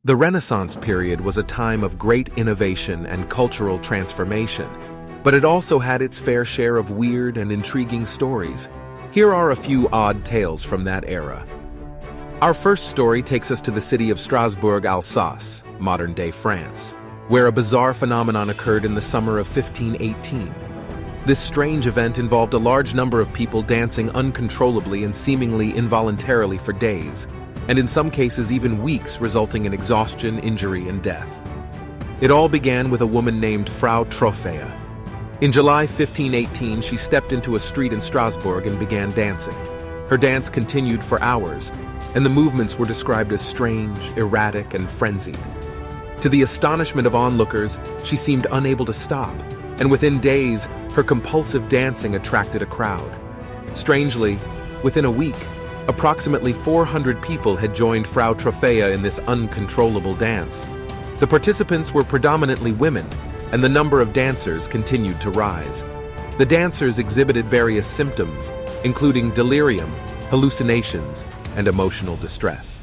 The Renaissance period was a time of great innovation and cultural transformation, but it also had its fair share of weird and intriguing stories. Here are a few odd tales from that era. Our first story takes us to the city of Strasbourg, Alsace, modern-day France, where a bizarre phenomenon occurred in the summer of 1518. This strange event involved a large number of people dancing uncontrollably and seemingly involuntarily for days, and in some cases even weeks, resulting in exhaustion, injury, and death. It all began with a woman named Frau Troffea. In July 1518, she stepped into a street in Strasbourg and began dancing. Her dance continued for hours, and the movements were described as strange, erratic, and frenzied. To the astonishment of onlookers, she seemed unable to stop, and within days, her compulsive dancing attracted a crowd. Strangely, within a week, approximately 400 people had joined Frau Troffea in this uncontrollable dance. The participants were predominantly women, and the number of dancers continued to rise. The dancers exhibited various symptoms, including delirium, hallucinations, and emotional distress.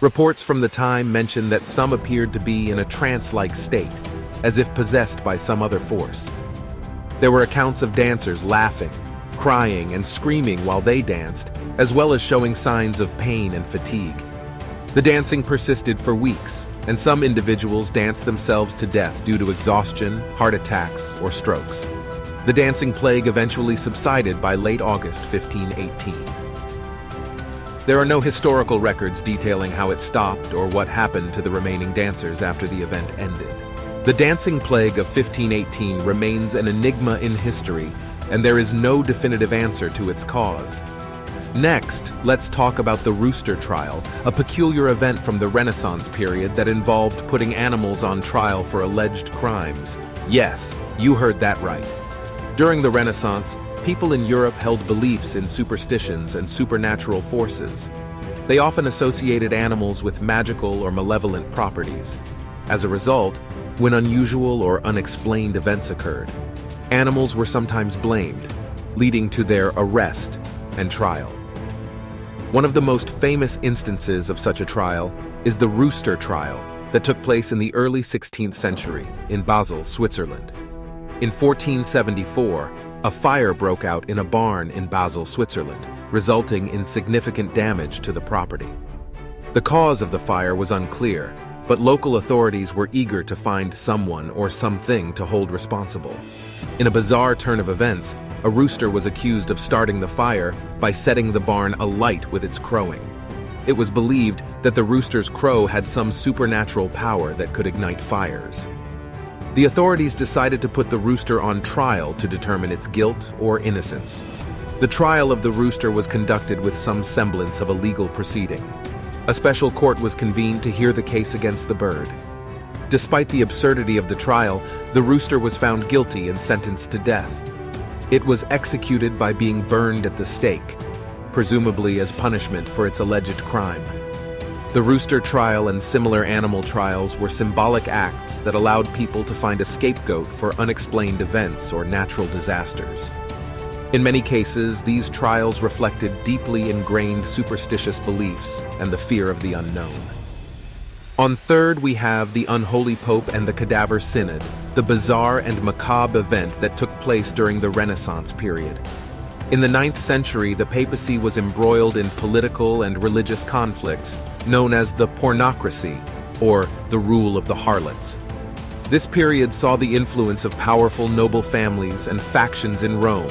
Reports from the time mention that some appeared to be in a trance-like state, as if possessed by some other force. There were accounts of dancers laughing, crying, and screaming while they danced, as well as showing signs of pain and fatigue. The dancing persisted for weeks, and some individuals danced themselves to death due to exhaustion, heart attacks, or strokes. The dancing plague eventually subsided by late August 1518. There are no historical records detailing how it stopped or what happened to the remaining dancers after the event ended. The dancing plague of 1518 remains an enigma in history, and there is no definitive answer to its cause. Next, let's talk about the rooster trial, a peculiar event from the Renaissance period that involved putting animals on trial for alleged crimes. Yes, you heard that right. During the Renaissance, people in Europe held beliefs in superstitions and supernatural forces. They often associated animals with magical or malevolent properties. As a result, when unusual or unexplained events occurred, animals were sometimes blamed, leading to their arrest and trial. One of the most famous instances of such a trial is the rooster trial that took place in the early 16th century in Basel, Switzerland. In 1474, a fire broke out in a barn in Basel, Switzerland, resulting in significant damage to the property. The cause of the fire was unclear, but local authorities were eager to find someone or something to hold responsible. In a bizarre turn of events, a rooster was accused of starting the fire by setting the barn alight with its crowing. It was believed that the rooster's crow had some supernatural power that could ignite fires. The authorities decided to put the rooster on trial to determine its guilt or innocence. The trial of the rooster was conducted with some semblance of a legal proceeding. A special court was convened to hear the case against the bird. Despite the absurdity of the trial, the rooster was found guilty and sentenced to death. It was executed by being burned at the stake, presumably as punishment for its alleged crime. The rooster trial and similar animal trials were symbolic acts that allowed people to find a scapegoat for unexplained events or natural disasters. In many cases, these trials reflected deeply ingrained superstitious beliefs and the fear of the unknown. On third, we have the Unholy Pope and the Cadaver Synod, the bizarre and macabre event that took place during the Renaissance period. In the 9th century, the papacy was embroiled in political and religious conflicts known as the pornocracy, or the rule of the harlots. This period saw the influence of powerful noble families and factions in Rome,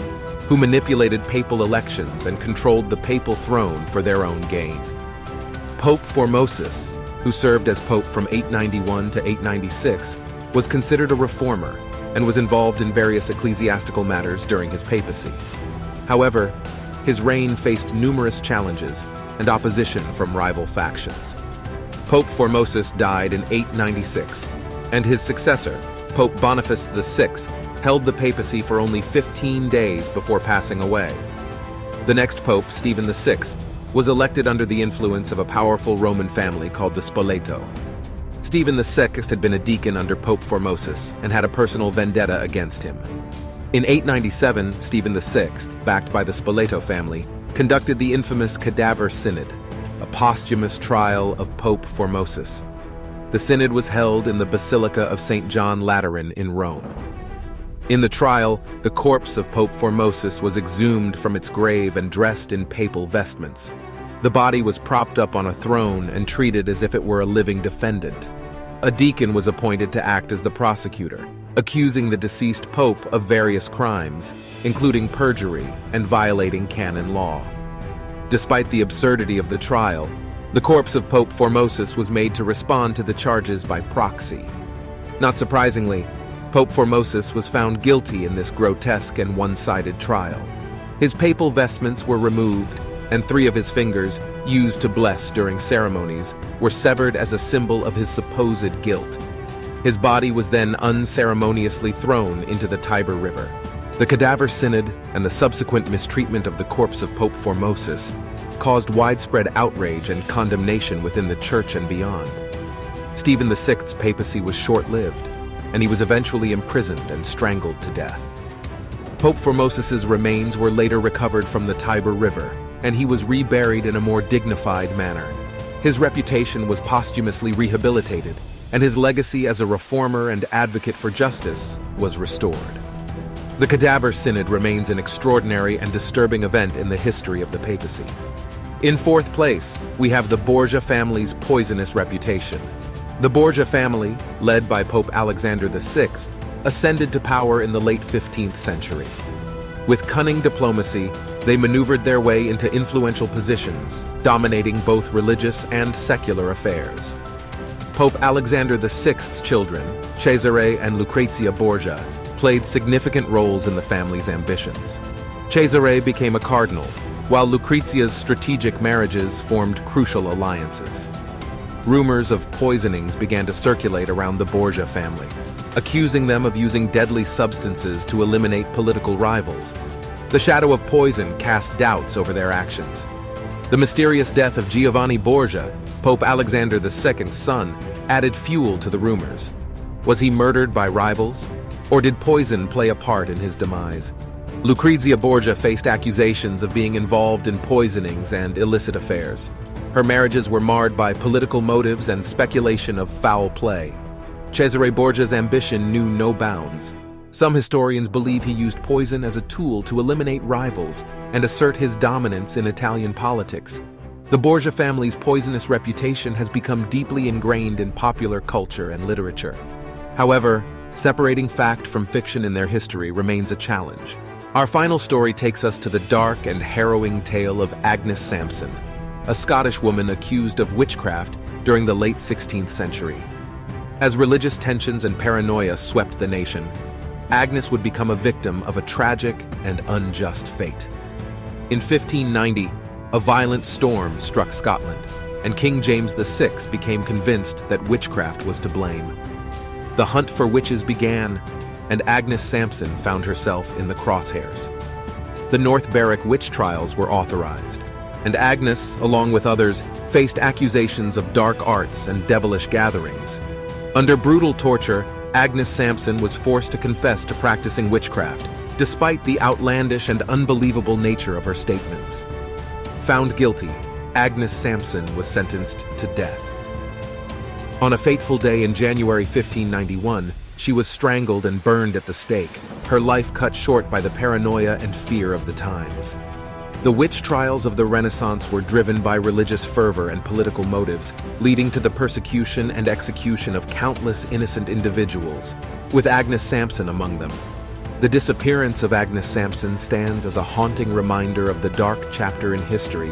who manipulated papal elections and controlled the papal throne for their own gain. Pope Formosus, who served as pope from 891 to 896, was considered a reformer and was involved in various ecclesiastical matters during his papacy. However, his reign faced numerous challenges and opposition from rival factions. Pope Formosus died in 896, and his successor, Pope Boniface VI, held the papacy for only 15 days before passing away. The next pope, Stephen VI, was elected under the influence of a powerful Roman family called the Spoleto. Stephen VI had been a deacon under Pope Formosus and had a personal vendetta against him. In 897, Stephen VI, backed by the Spoleto family, conducted the infamous Cadaver Synod, a posthumous trial of Pope Formosus. The synod was held in the Basilica of St. John Lateran in Rome. In the trial, the corpse of Pope Formosus was exhumed from its grave and dressed in papal vestments. The body was propped up on a throne and treated as if it were a living defendant. A deacon was appointed to act as the prosecutor, accusing the deceased pope of various crimes, including perjury and violating canon law. Despite the absurdity of the trial, the corpse of Pope Formosus was made to respond to the charges by proxy. Not surprisingly, Pope Formosus was found guilty in this grotesque and one-sided trial. His papal vestments were removed, and 3 of his fingers, used to bless during ceremonies, were severed as a symbol of his supposed guilt. His body was then unceremoniously thrown into the Tiber River. The cadaver synod and the subsequent mistreatment of the corpse of Pope Formosus caused widespread outrage and condemnation within the church and beyond. Stephen VI's papacy was short-lived, and he was eventually imprisoned and strangled to death. Pope Formosus's remains were later recovered from the Tiber River, and he was reburied in a more dignified manner. His reputation was posthumously rehabilitated, and his legacy as a reformer and advocate for justice was restored. The cadaver synod remains an extraordinary and disturbing event in the history of the papacy. In 4th place, we have the Borgia family's poisonous reputation. The Borgia family, led by Pope Alexander VI, ascended to power in the late 15th century. With cunning diplomacy, they maneuvered their way into influential positions, dominating both religious and secular affairs. Pope Alexander VI's children, Cesare and Lucrezia Borgia, played significant roles in the family's ambitions. Cesare became a cardinal, while Lucrezia's strategic marriages formed crucial alliances. Rumors of poisonings began to circulate around the Borgia family, accusing them of using deadly substances to eliminate political rivals. The shadow of poison cast doubts over their actions. The mysterious death of Giovanni Borgia, Pope Alexander II's son, added fuel to the rumors. Was he murdered by rivals? Or did poison play a part in his demise? Lucrezia Borgia faced accusations of being involved in poisonings and illicit affairs. Her marriages were marred by political motives and speculation of foul play. Cesare Borgia's ambition knew no bounds. Some historians believe he used poison as a tool to eliminate rivals and assert his dominance in Italian politics. The Borgia family's poisonous reputation has become deeply ingrained in popular culture and literature. However, separating fact from fiction in their history remains a challenge. Our final story takes us to the dark and harrowing tale of Agnes Sampson, a Scottish woman accused of witchcraft during the late 16th century. As religious tensions and paranoia swept the nation, Agnes would become a victim of a tragic and unjust fate. In 1590, a violent storm struck Scotland, and King James VI became convinced that witchcraft was to blame. The hunt for witches began, and Agnes Sampson found herself in the crosshairs. The North Berwick witch trials were authorized, and Agnes, along with others, faced accusations of dark arts and devilish gatherings. Under brutal torture, Agnes Sampson was forced to confess to practicing witchcraft, despite the outlandish and unbelievable nature of her statements. Found guilty, Agnes Sampson was sentenced to death. On a fateful day in January 1591, she was strangled and burned at the stake, her life cut short by the paranoia and fear of the times. The witch trials of the Renaissance were driven by religious fervor and political motives, leading to the persecution and execution of countless innocent individuals, with Agnes Sampson among them. The disappearance of Agnes Sampson stands as a haunting reminder of the dark chapter in history,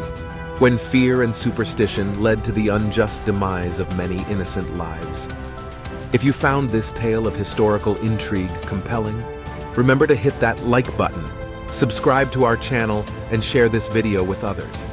when fear and superstition led to the unjust demise of many innocent lives. If you found this tale of historical intrigue compelling, remember to hit that like button, subscribe to our channel, and share this video with others.